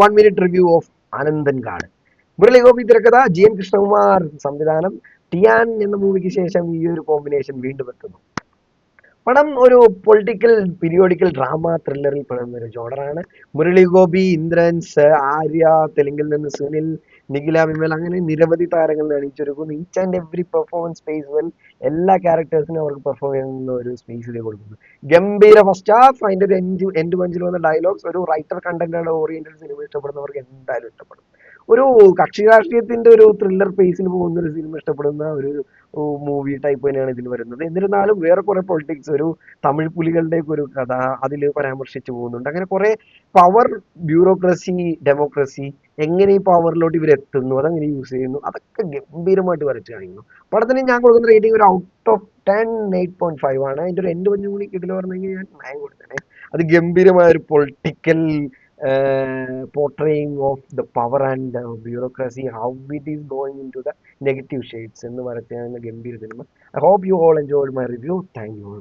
1 minute review of Anandan കാട്. മുരളി ഗോപി തിരക്കഥ, GN Krishnakumar സംവിധാനം. ടിയാൻ എന്ന മൂവിക്ക് ശേഷം ഈ ഒരു കോമ്പിനേഷൻ വീണ്ടും എത്തുന്നു. പടം ഒരു പൊളിറ്റിക്കൽ പീരിയോഡിക്കൽ ഡ്രാമ ത്രില്ലറിൽ പെടുന്ന ഒരു ജോണറാണ്. മുരളി ഗോപി, ഇന്ദ്രൻസ്, ആര്യ, തെലുങ്കിൽ നിന്ന് സുനിൽ, നിഖില വിമൽ, അങ്ങനെ നിരവധി താരങ്ങൾ അണിയിച്ചൊരുക്കുന്നു. Each and every performance space well. എല്ലാ ക്യാരക്ടേഴ്സിനും അവർക്ക് പെർഫോം ചെയ്യുന്ന ഒരു സ്പേസിൽ കൊടുക്കുന്നു. ഗംഭീര ഫസ്റ്റ് ഹാഫ്, അതിന്റെ ഒരു എൻഡ് പഞ്ചിൽ വന്ന ഡയലോഗ്സ്, ഒരു റൈറ്റർ കണ്ടന്റ് ഓറിയന്റഡ് സിനിമ ഇഷ്ടപ്പെടുന്നവർക്ക് എന്തായാലും ഇഷ്ടപ്പെടും. ഒരു കക്ഷി രാഷ്ട്രീയത്തിന്റെ ഒരു ത്രില്ലർ പേസിൽ പോകുന്ന ഒരു സിനിമ ഇഷ്ടപ്പെടുന്ന ഒരു മൂവി ടൈപ്പ് തന്നെയാണ് ഇതിൽ വരുന്നത്. എന്നിരുന്നാലും വേറെ കുറെ പൊളിറ്റിക്സ്, ഒരു തമിഴ് പുലികളുടെ ഒരു കഥ അതിൽ പരാമർശിച്ചു പോകുന്നുണ്ട്. അങ്ങനെ കുറെ പവർ, ബ്യൂറോക്രസി, ഡെമോക്രസി, എങ്ങനെ ഈ പവറിലോട്ട് ഇവർ എത്തുന്നു, അതെങ്ങനെ യൂസ് ചെയ്യുന്നു, അതൊക്കെ ഗംഭീരമായിട്ട് വരച്ച് കാണിക്കുന്നു. പടത്തിന് ഞാൻ കൊടുക്കുന്ന റേറ്റിംഗ് ഒരു ഔട്ട് ഓഫ് 10 8.5 ആണ്. അതിന്റെ ഒരു എൻഡ് പഞ്ചും കൂടി കിട്ടില്ല പറഞ്ഞെങ്കിൽ ഞാൻ 9 കൊടുത്തേനെ. അത് ഗംഭീരമായ ഒരു political portraying of the power and bureaucracy, how it is going into the negative shades എന്ന് പറയുന്ന ഗംഭീര cinema. I hope you all enjoyed my review. Thank you all.